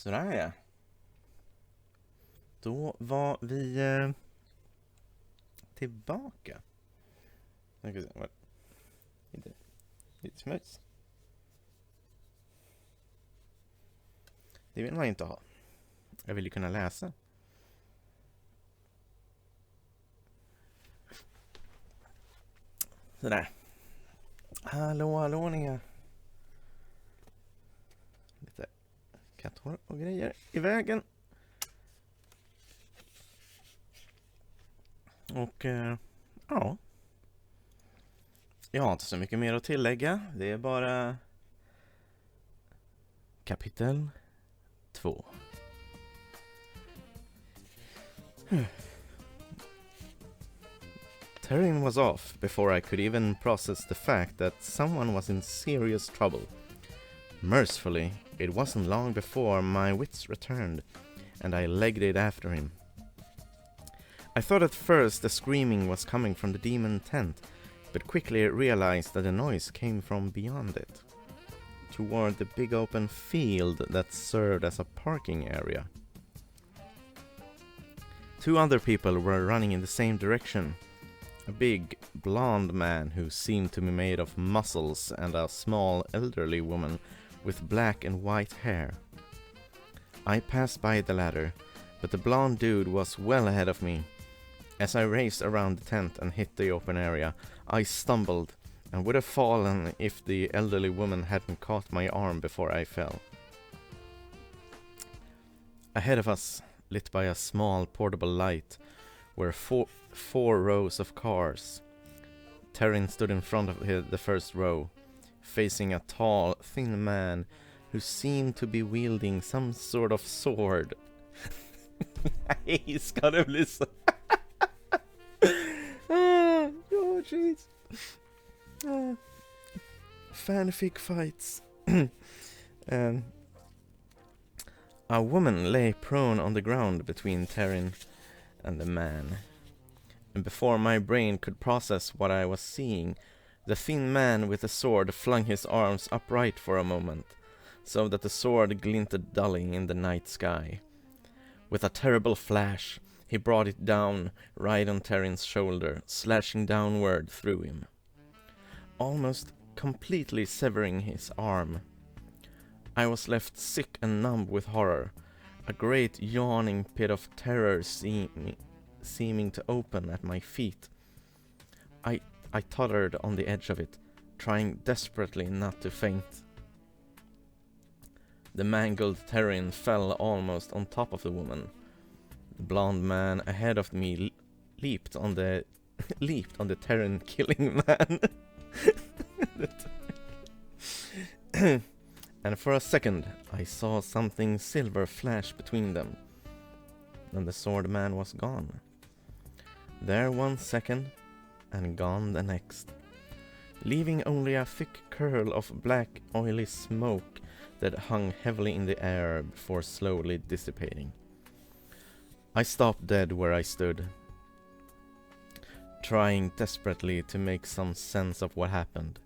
Sådär ja. Då var vi tillbaka. Lite smuts. Det vill man inte ha. Jag vill ju kunna läsa. Sådär. Hallå ni. Lite katthår och grejer i vägen. Och ja. Jag har inte så mycket mer att tillägga. Det är bara kapitel 2. Terrin was off before I could even process the fact that someone was in serious trouble. Mercifully, it wasn't long before my wits returned, and I legged it after him. I thought at first the screaming was coming from the demon tent, but quickly realized that the noise came from beyond it, toward the big open field that served as a parking area. 2 other people were running in the same direction. A big, blonde man who seemed to be made of muscles and a small, elderly woman with black and white hair. I passed by the latter, but the blonde dude was well ahead of me. As I raced around the tent and hit the open area, I stumbled and would have fallen if the elderly woman hadn't caught my arm before I fell. Ahead of us, lit by a small portable light, were four rows of cars. Terrin stood in front of the first row, facing a tall, thin man who seemed to be wielding some sort of sword. He's gotta listen. Oh, jeez. Fanfic fights. A woman lay prone on the ground between Terrin and the man. And before my brain could process what I was seeing, the thin man with the sword flung his arms upright for a moment, so that the sword glinted dully in the night sky. With a terrible flash, he brought it down right on Terrin's shoulder, slashing downward through him, almost completely severing his arm. I was left sick and numb with horror, a great yawning pit of terror seeming to open at my feet. I tottered on the edge of it, trying desperately not to faint. The mangled Terrin fell almost on top of the woman. The blonde man ahead of me leaped on the Terran killing man. And for a second I saw something silver flash between them. Then the sword man was gone. There 1 second, and gone the next, leaving only a thick curl of black oily smoke that hung heavily in the air before slowly dissipating. I stopped dead where I stood, trying desperately to make some sense of what happened.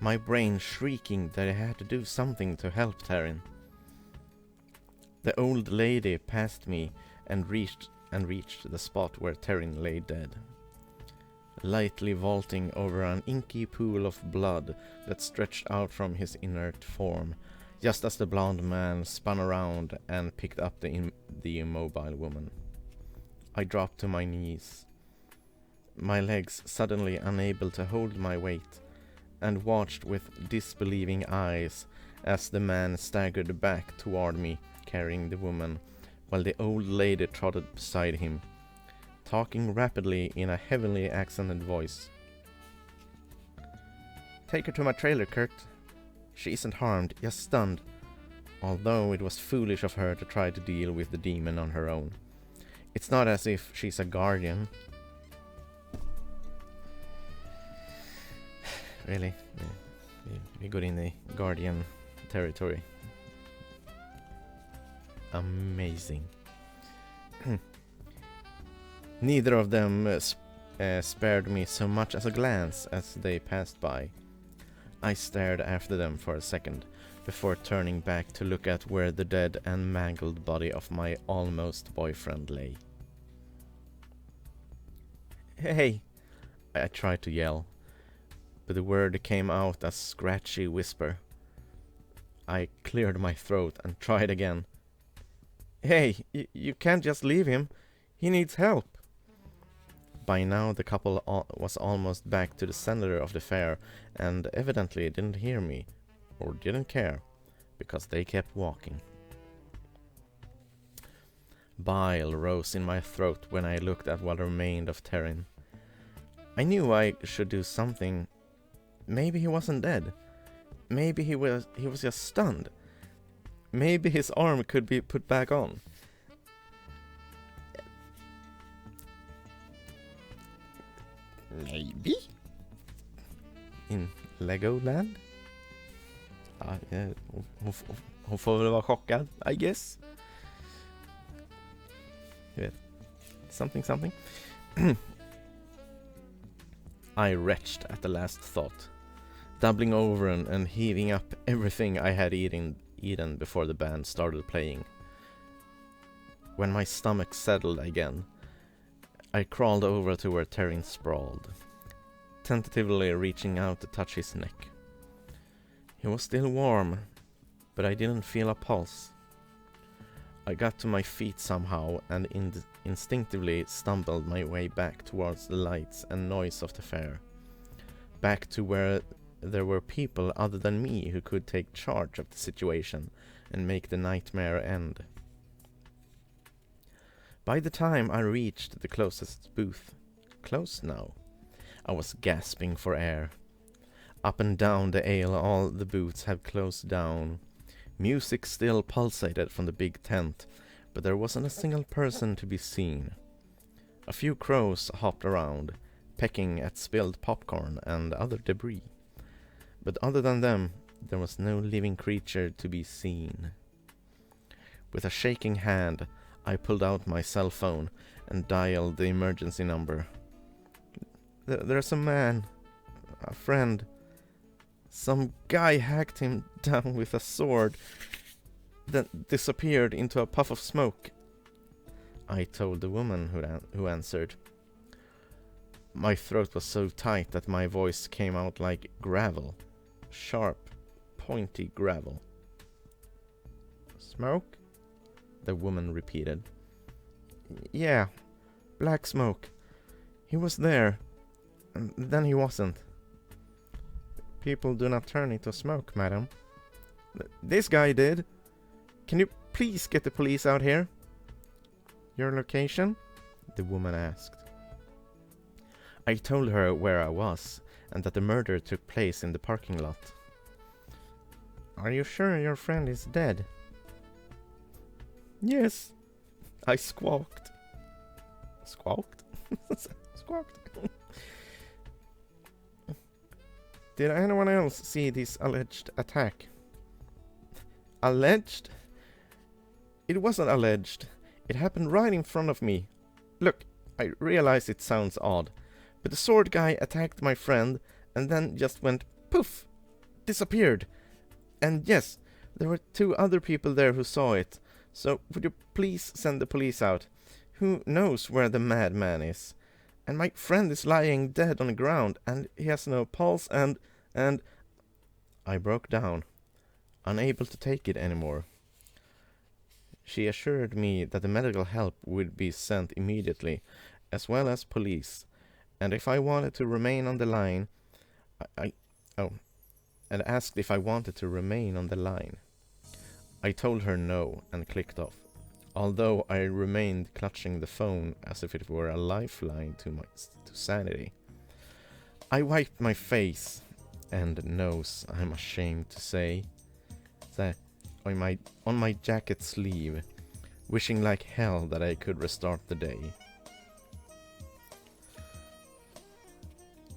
My brain shrieking that I had to do something to help Terrin. The old lady passed me and reached the spot where Terrin lay dead, lightly vaulting over an inky pool of blood that stretched out from his inert form, just as the blonde man spun around and picked up the immobile woman. I dropped to my knees, my legs suddenly unable to hold my weight, and watched with disbelieving eyes as the man staggered back toward me, carrying the woman, while the old lady trotted beside him, talking rapidly in a heavily accented voice. "Take her to my trailer, Kurt. She isn't harmed, just stunned, although it was foolish of her to try to deal with the demon on her own. It's not as if she's a guardian." Really? We got in the guardian territory. Amazing. Neither of them spared me so much as a glance as they passed by. I stared after them for a second, before turning back to look at where the dead and mangled body of my almost boyfriend lay. "Hey!" I tried to yell, but the word came out as scratchy whisper. I cleared my throat and tried again. "Hey, you can't just leave him. He needs help." By now the couple was almost back to the center of the fair and evidently didn't hear me, or didn't care, because they kept walking. Bile rose in my throat when I looked at what remained of Terrin. I knew I should do something. Maybe he wasn't dead. Maybe he was just stunned. Maybe his arm could be put back on. Maybe? In Legoland? Ja, hon får väl vara chockad, I guess. Du vet, something. I retched at the last thought, doubling over and heaving up everything I had eaten before the band started playing. When my stomach settled again, I crawled over to where Terrin sprawled, tentatively reaching out to touch his neck. He was still warm, but I didn't feel a pulse. I got to my feet somehow and instinctively stumbled my way back towards the lights and noise of the fair. Back to where there were people other than me who could take charge of the situation and make the nightmare end. By the time I reached the closest booth, close now, I was gasping for air. Up and down the aisle all the booths had closed down. Music still pulsated from the big tent, but there wasn't a single person to be seen. A few crows hopped around, pecking at spilled popcorn and other debris. But other than them, there was no living creature to be seen. With a shaking hand, I pulled out my cell phone and dialed the emergency number. There's a man, a friend. Some guy hacked him down with a sword, then disappeared into a puff of smoke, I told the woman who answered. My throat was so tight that my voice came out like gravel. Sharp, pointy gravel. Smoke? The woman repeated. Yeah, black smoke. He was there, and then he wasn't. People do not turn into smoke, madam. This guy did. Can you please get the police out here? Your location? The woman asked. I told her where I was, and that the murder took place in the parking lot. Are you sure your friend is dead? Yes, I squawked. Squawked? Squawked. Did anyone else see this alleged attack? Alleged? It wasn't alleged. It happened right in front of me. Look, I realize it sounds odd, but the sword guy attacked my friend and then just went poof, disappeared. And yes, there were 2 other people there who saw it. So would you please send the police out? Who knows where the madman is? And my friend is lying dead on the ground, and he has no pulse, and... I broke down, unable to take it anymore. She assured me that the medical help would be sent immediately, as well as police, and if I wanted to remain on the line, and asked if I wanted to remain on the line. I told her no, and clicked off, although I remained clutching the phone as if it were a lifeline to sanity. I wiped my face and nose, I'm ashamed to say, that on my jacket sleeve, wishing like hell that I could restart the day.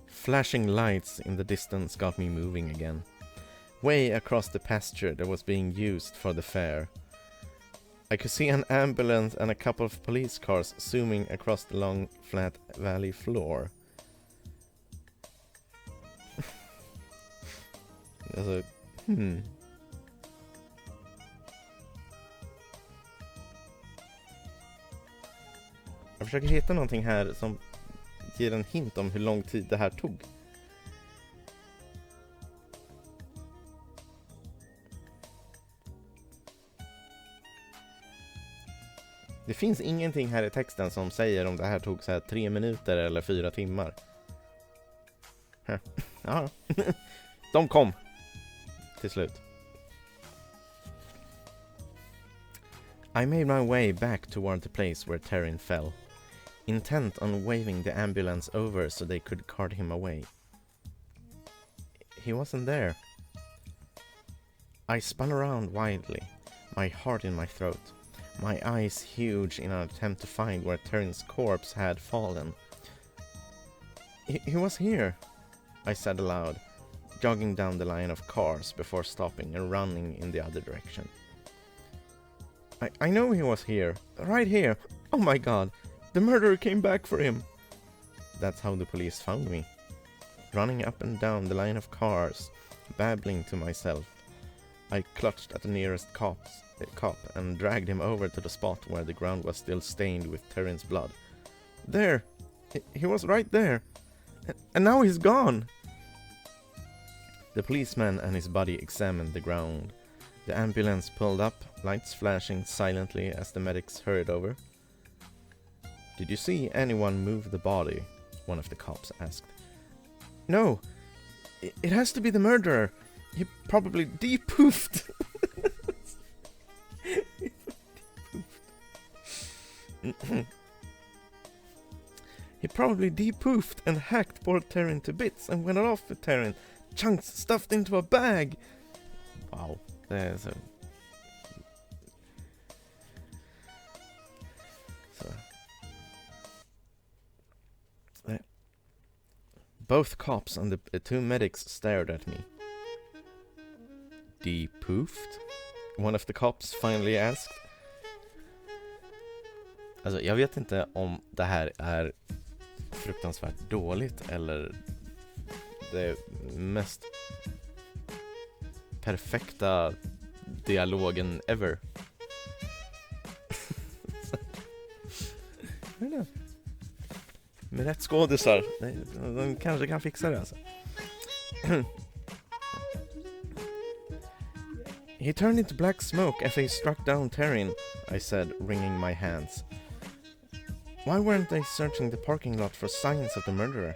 Flashing lights in the distance got me moving again, way across the pasture that was being used for the fair. I could see an ambulance and a couple of police cars zooming across the long, flat valley floor. There's a... försöker hitta någonting här som ger en hint om hur lång tid det här tog. Det finns ingenting här i texten som säger om det här tog så här 3 minuter eller 4 timmar. Ja. De kom till slut. I made my way back toward the place where Terrin fell, intent on waving the ambulance over so they could cart him away. He wasn't there. I spun around wildly, my heart in my throat, my eyes huge in an attempt to find where Terrin's corpse had fallen. He was here, I said aloud, jogging down the line of cars before stopping and running in the other direction. I know he was here, right here. Oh my god, the murderer came back for him. That's how the police found me. Running up and down the line of cars, babbling to myself. I clutched at the nearest cop and dragged him over to the spot where the ground was still stained with Terrin's blood. There! He was right there! And now he's gone! The policeman and his buddy examined the ground. The ambulance pulled up, lights flashing silently as the medics hurried over. Did you see anyone move the body? One of the cops asked. No! It has to be the murderer! He probably de-poofed! He probably de-poofed and hacked poor Terrin to bits and went off with Terrin, chunks stuffed into a bag! Wow, there's a... So... Both cops and the 2 medics stared at me. De-poofed? One of the cops finally asked. Alltså, jag vet inte om det här är fruktansvärt dåligt eller det mest perfekta dialogen ever. Med rätt skådisar. De kanske kan fixa det alltså. He turned into black smoke as he struck down Terrin, I said, wringing my hands. Why weren't they searching the parking lot for signs of the murderer?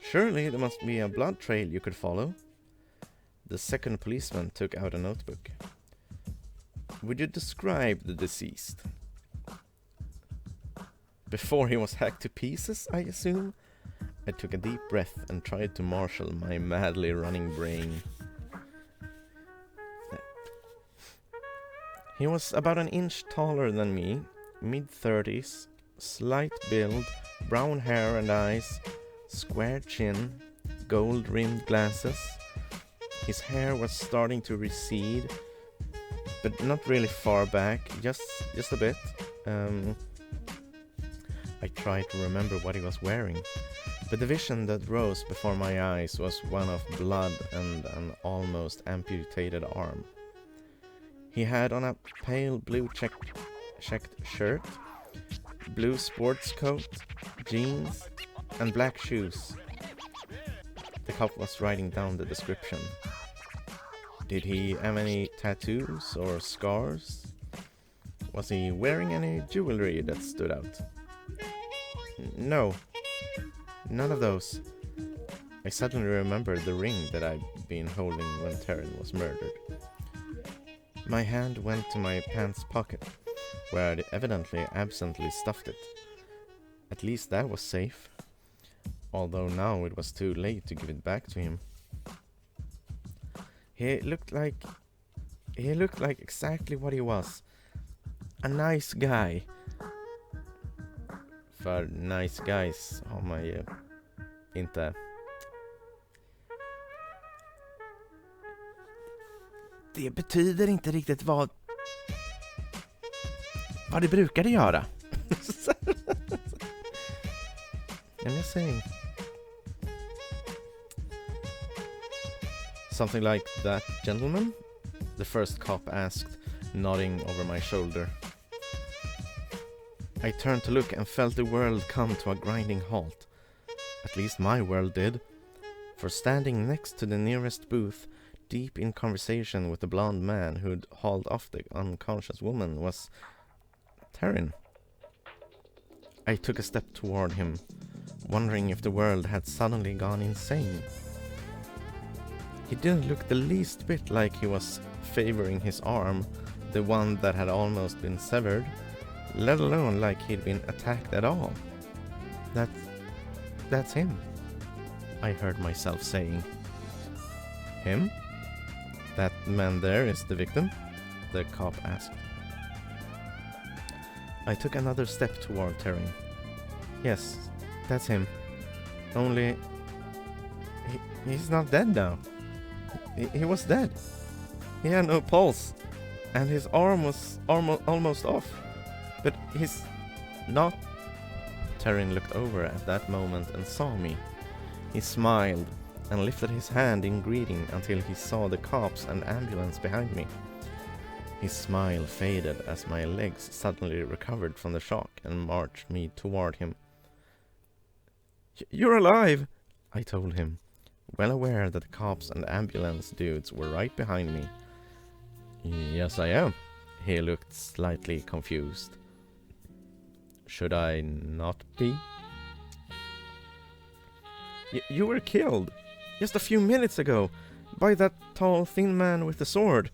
Surely there must be a blood trail you could follow. The second policeman took out a notebook. Would you describe the deceased? Before he was hacked to pieces, I assume? I took a deep breath and tried to marshal my madly running brain. He was about an inch taller than me, mid-30s, slight build, brown hair and eyes, square chin, gold-rimmed glasses. His hair was starting to recede, but not really far back, just a bit. I tried to remember what he was wearing, but the vision that rose before my eyes was one of blood and an almost amputated arm. He had on a pale blue checked shirt, blue sports coat, jeans, and black shoes. The cop was writing down the description. Did he have any tattoos or scars? Was he wearing any jewelry that stood out? No, none of those. I suddenly remembered the ring that I'd been holding when Terrin was murdered. My hand went to my pants pocket, where I'd evidently absently stuffed it. At least that was safe, although now it was too late to give it back to him. He looked like exactly what he was. A nice guy. För nice guys har man ju inte... Det betyder inte riktigt vad det brukade göra. I'm just saying. Something like that, gentleman? The first cop asked, nodding over my shoulder. I turned to look and felt the world come to a grinding halt. At least my world did. For standing next to the nearest booth, deep in conversation with the blonde man who'd hauled off the unconscious woman, was Terran. I took a step toward him, wondering if the world had suddenly gone insane. He didn't look the least bit like he was favoring his arm, the one that had almost been severed, let alone like he'd been attacked at all. That's him, I heard myself saying. Him? That man there is the victim? The cop asked. I took another step toward Terry. Yes, that's him. Only... he's not dead now. He was dead. He had no pulse, and his arm was almost off. But he's not... Terrin looked over at that moment and saw me. He smiled and lifted his hand in greeting until he saw the cops and ambulance behind me. His smile faded as my legs suddenly recovered from the shock and marched me toward him. You're alive, I told him, well aware that the cops and ambulance dudes were right behind me. Yes, I am. He looked slightly confused. Should I not be? You were killed just a few minutes ago by that tall, thin man with the sword.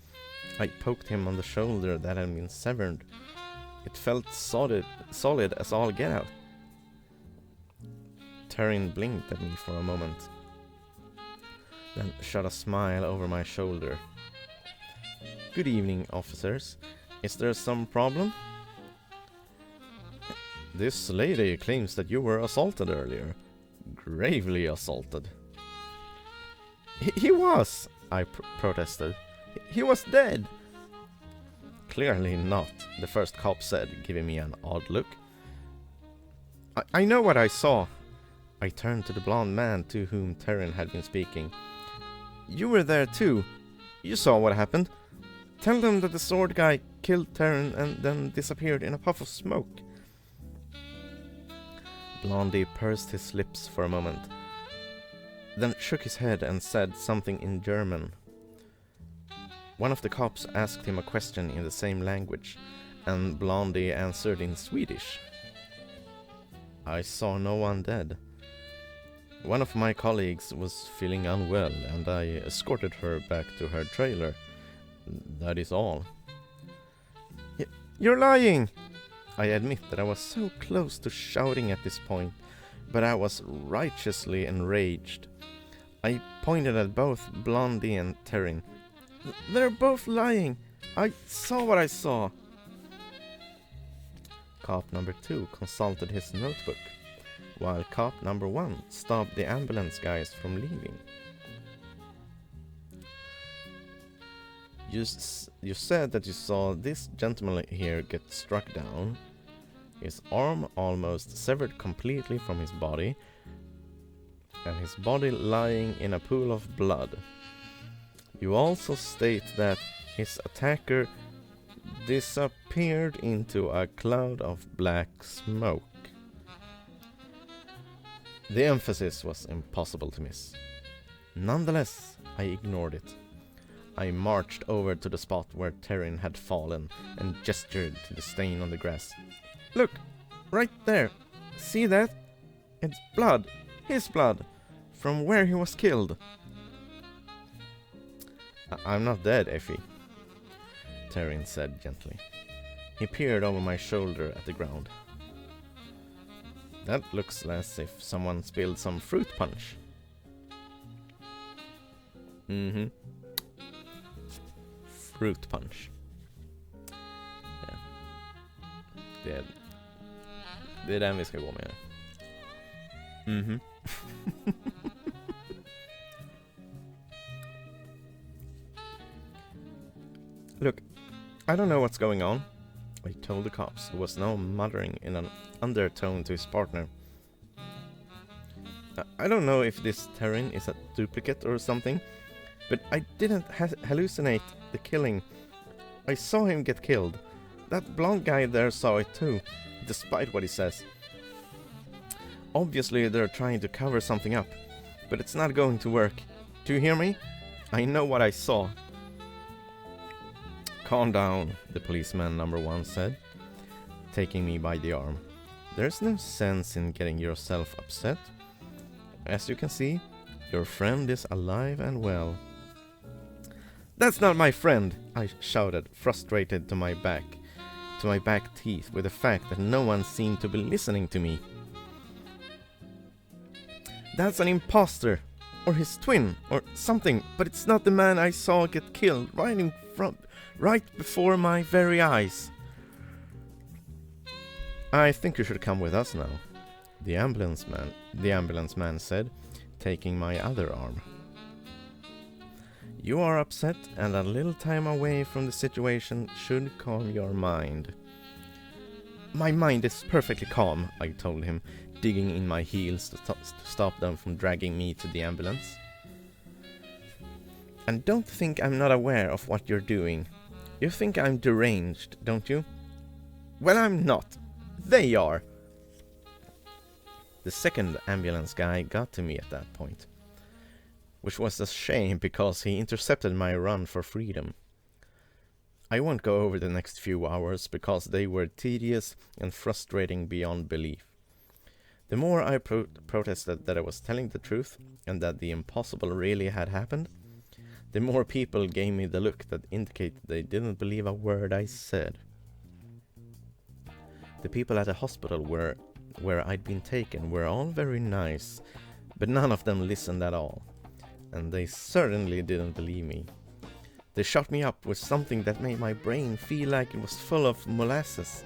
I poked him on the shoulder that had been severed. It felt solid as all get out. Terrin blinked at me for a moment, then shot a smile over my shoulder. Good evening, officers. Is there some problem? This lady claims that you were assaulted earlier. Gravely assaulted. He was, I protested. He was dead. Clearly not, the first cop said, giving me an odd look. I know what I saw. I turned to the blonde man to whom Terrin had been speaking. You were there too. You saw what happened. Tell them that the sword guy killed Terrin and then disappeared in a puff of smoke. Blondie pursed his lips for a moment, then shook his head and said something in German. One of the cops asked him a question in the same language, and Blondie answered in Swedish. I saw no one dead. One of my colleagues was feeling unwell, and I escorted her back to her trailer. That is all. You're lying! I admit that I was so close to shouting at this point, but I was righteously enraged. I pointed at both Blondie and Terrin. They're both lying! I saw what I saw! Cop number 2 consulted his notebook, while cop number 1 stopped the ambulance guys from leaving. You said that you saw this gentleman here get struck down, his arm almost severed completely from his body, and his body lying in a pool of blood. You also state that his attacker disappeared into a cloud of black smoke. The emphasis was impossible to miss. Nonetheless, I ignored it. I marched over to the spot where Terrin had fallen and gestured to the stain on the grass. Look, right there. See that? It's blood. His blood. From where he was killed. I'm not dead, Effie, Terrin said gently. He peered over my shoulder at the ground. That looks as if someone spilled some fruit punch. Fruit punch. Ja. Det är den vi ska gå med. Look, I don't know what's going on, I told the cops, who was now muttering in an undertone to his partner. I don't know if this Terrin is a duplicate or something, but I didn't hallucinate the killing. I saw him get killed. That blonde guy there saw it too, despite what he says. Obviously they're trying to cover something up, but it's not going to work. Do you hear me? I know what I saw. Calm down, the policeman number 1 said, taking me by the arm. There's no sense in getting yourself upset. As you can see, your friend is alive and well. That's not my friend, I shouted, frustrated to my back teeth with the fact that no one seemed to be listening to me. That's an imposter, or his twin, or something, but it's not the man I saw get killed right before my very eyes. I think you should come with us now, the ambulance man said, taking my other arm. You are upset, and a little time away from the situation should calm your mind. My mind is perfectly calm, I told him, digging in my heels to stop them from dragging me to the ambulance. And don't think I'm not aware of what you're doing. You think I'm deranged, don't you? Well, I'm not. They are. The second ambulance guy got to me at that point, which was a shame because he intercepted my run for freedom. I won't go over the next few hours because they were tedious and frustrating beyond belief. The more I protested that I was telling the truth and that the impossible really had happened, the more people gave me the look that indicated they didn't believe a word I said. The people at the hospital where I'd been taken were all very nice, but none of them listened at all, and they certainly didn't believe me. They shot me up with something that made my brain feel like it was full of molasses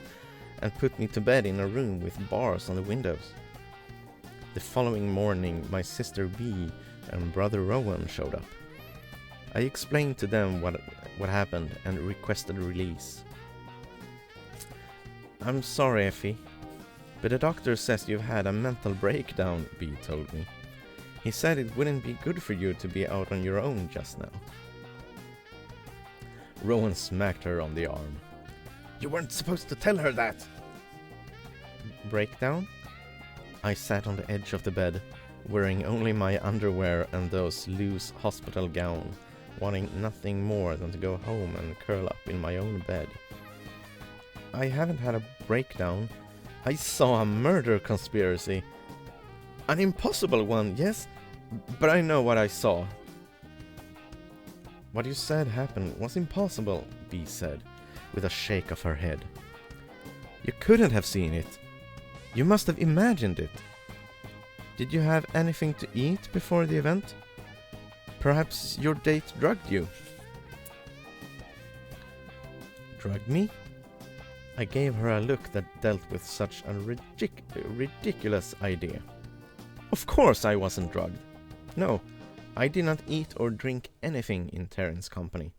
and put me to bed in a room with bars on the windows. The following morning, my sister B and brother Rowan showed up. I explained to them what happened and requested release. I'm sorry, Effie, but the doctor says you've had a mental breakdown, B told me. He said it wouldn't be good for you to be out on your own just now. Rowan smacked her on the arm. You weren't supposed to tell her that! Breakdown? I sat on the edge of the bed, wearing only my underwear and those loose hospital gowns, wanting nothing more than to go home and curl up in my own bed. I haven't had a breakdown. I saw a murder conspiracy. An impossible one, yes, but I know what I saw. What you said happened was impossible, B said, with a shake of her head. You couldn't have seen it. You must have imagined it. Did you have anything to eat before the event? Perhaps your date drugged you. Drugged me? I gave her a look that dealt with such a ridiculous idea. Of course I wasn't drugged. No, I did not eat or drink anything in Terran's company.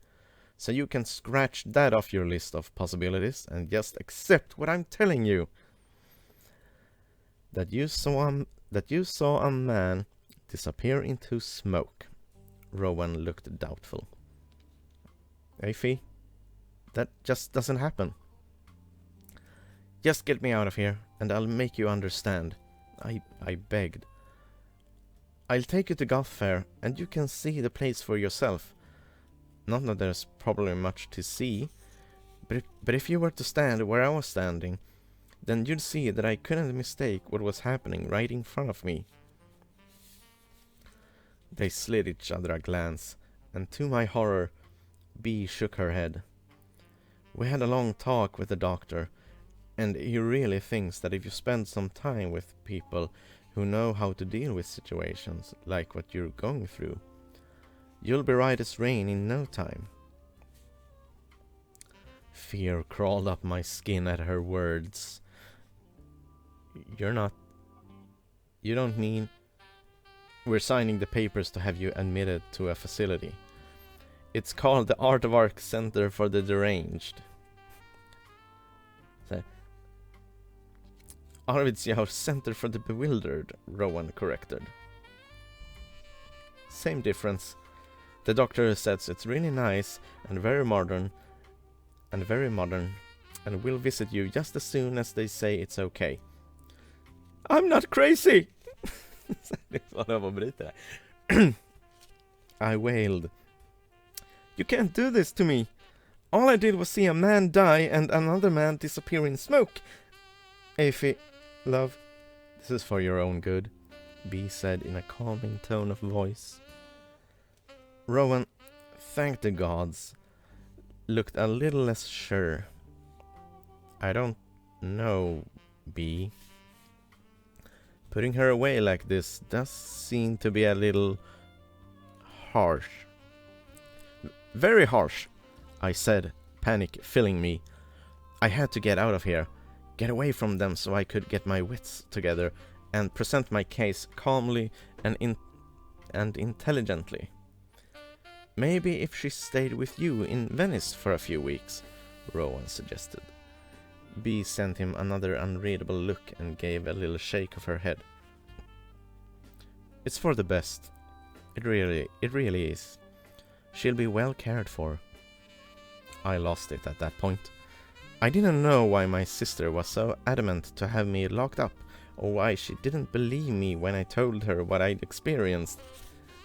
So you can scratch that off your list of possibilities and just accept what I'm telling you. That you saw a man disappear into smoke. Rowan looked doubtful. Effie, that just doesn't happen. Just get me out of here, and I'll make you understand. I begged. I'll take you to Goth Fair, and you can see the place for yourself. Not that there's probably much to see, but if you were to stand where I was standing, then you'd see that I couldn't mistake what was happening right in front of me. They slid each other a glance, and to my horror, B shook her head. We had a long talk with the doctor, and he really thinks that if you spend some time with people who know how to deal with situations like what you're going through, you'll be right as rain in no time. Fear crawled up my skin at her words. You don't mean... We're signing the papers to have you admitted to a facility. It's called the Aardvark Center for the Deranged. Arvidsjaur Center for the Bewildered, Rowan corrected. Same difference. The doctor says it's really nice and very modern, and will visit you just as soon as they say it's okay. I'm not crazy! I wailed. You can't do this to me. All I did was see a man die and another man disappear in smoke. Aphie, love, this is for your own good, B said in a calming tone of voice. Rowan, thank the gods, looked a little less sure. I don't know, B. Putting her away like this does seem to be a little harsh. Very harsh, I said, panic filling me. I had to get out of here, get away from them so I could get my wits together and present my case calmly and intelligently. Maybe if she stayed with you in Venice for a few weeks, Rowan suggested. B sent him another unreadable look and gave a little shake of her head. It's for the best. It really is. She'll be well cared for. I lost it at that point. I didn't know why my sister was so adamant to have me locked up, or why she didn't believe me when I told her what I'd experienced.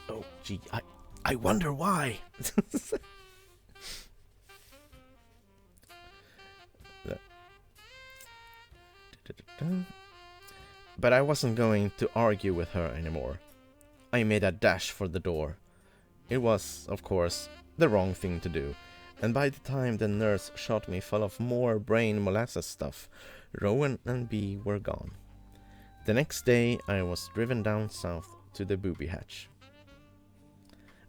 Oh gee, I wonder why. But I wasn't going to argue with her anymore. I made a dash for the door. It was, of course, the wrong thing to do, and by the time the nurse shot me full of more brain molasses stuff, Rowan and B were gone. The next day I was driven down south to the booby hatch.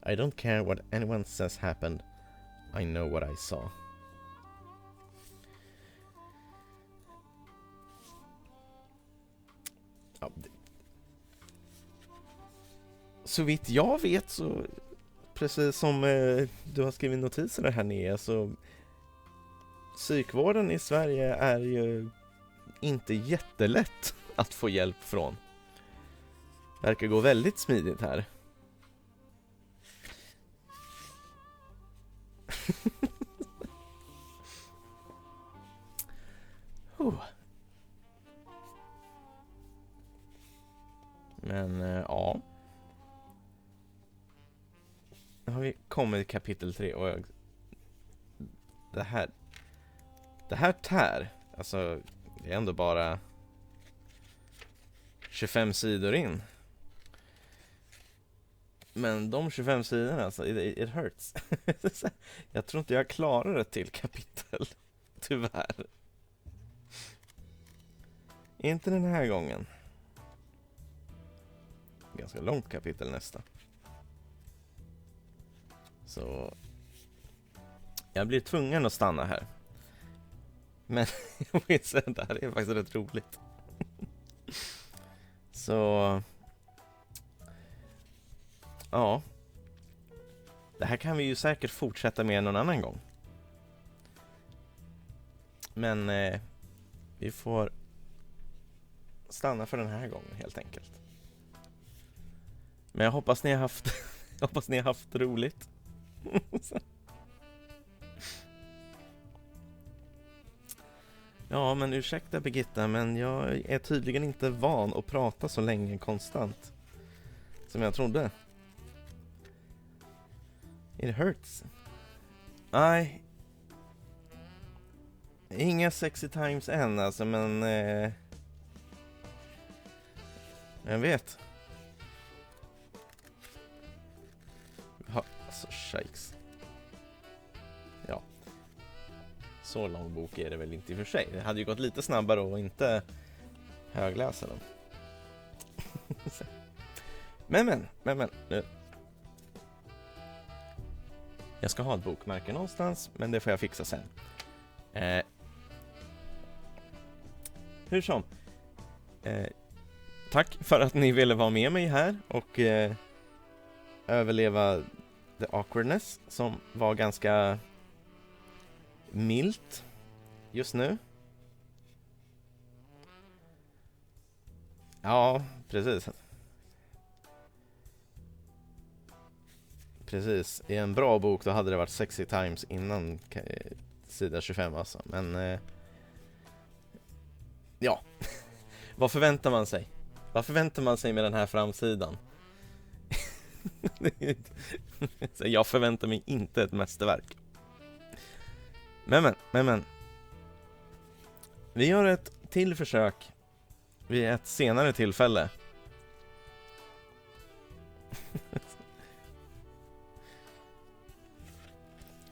I don't care what anyone says happened. I know what I saw. Ja, så vitt jag vet så, precis som du har skrivit notiser här nere, så psykvården i Sverige är ju inte jättelätt att få hjälp från. Verkar gå väldigt smidigt här. Men ja. Nu har vi kommit till kapitel 3 och det här tär. Alltså det är ändå bara 25 sidor in. Men de 25 sidorna, alltså, it hurts. Jag tror inte jag klarar det till kapitel. Tyvärr. Inte den här gången. Ganska långt kapitel nästa. Så jag blir tvungen att stanna här. Men jag vill säga att det här är faktiskt rätt roligt. Så ja. Det här kan vi ju säkert fortsätta med någon annan gång. Men vi får stanna för den här gången helt enkelt. Men jag hoppas ni har haft roligt. Ja, men ursäkta Birgitta, men jag är tydligen inte van att prata så länge konstant som jag trodde. It hurts. Nej. Inga sexy times än alltså, men jag vet. Ja, alltså shakes. Ja. Så lång bok är det väl inte i och för sig. Det hade ju gått lite snabbare och inte högläsa den. men nu. Jag ska ha ett bokmärke någonstans, men det får jag fixa sen. Hur som. Tack för att ni ville vara med mig här och överleva the awkwardness som var ganska milt just nu. Ja, precis. Precis, i en bra bok då hade det varit sexy times innan sida 25 alltså. Men Ja, vad förväntar man sig? Vad förväntar man sig med den här framsidan? Så jag förväntar mig inte ett mästerverk. Men. Vi gör ett till försök vid ett senare tillfälle.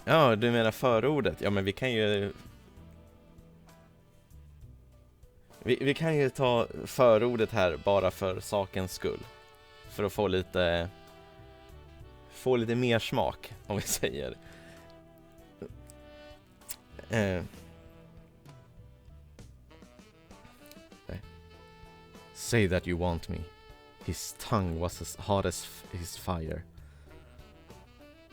Ja, du menar förordet. Ja, men vi kan ju... Vi kan ju ta förordet här bara för sakens skull. För att få lite mer smak, om vi säger. Say that you want me. His tongue was as hot as his fire.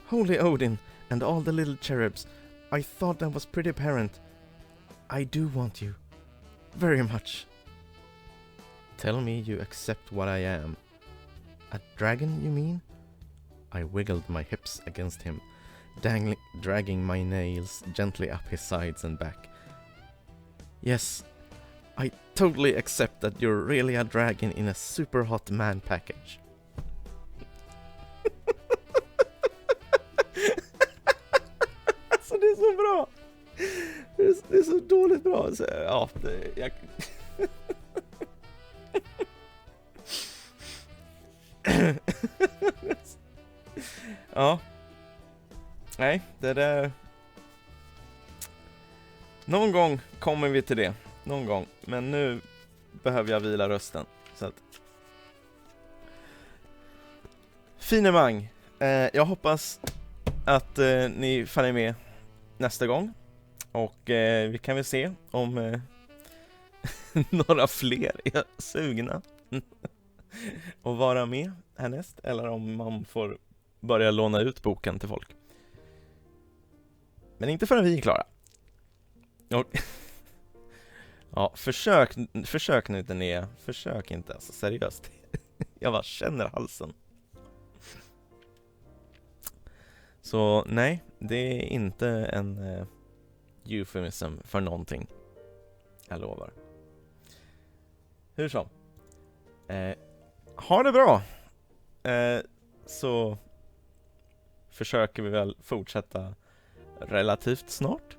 Holy Odin and all the little cherubs, I thought that was pretty apparent. I do want you. Very much. Tell me you accept what I am. A dragon, you mean? I wiggled my hips against him, dragging my nails gently up his sides and back. Yes, I totally accept that you're really a dragon in a super hot man package. Alltså det är så bra. Det är så dåligt bra. Så, ja, jag... Ja. Nej, det där... Någon gång kommer vi till det. Någon gång. Men nu behöver jag vila rösten. Så att... Finemang. Jag hoppas att ni följer med nästa gång. Och vi kan väl se om några fler är sugna att vara med härnäst. Eller om man får börja låna ut boken till folk. Men inte förrän vi är klara. Och ja, försök nu inte ner. Försök inte, alltså seriöst. Jag bara känner halsen. Så nej, det är inte en eufemism för någonting. Jag lovar. Hur som. Ha det bra. Så försöker vi väl fortsätta relativt snart.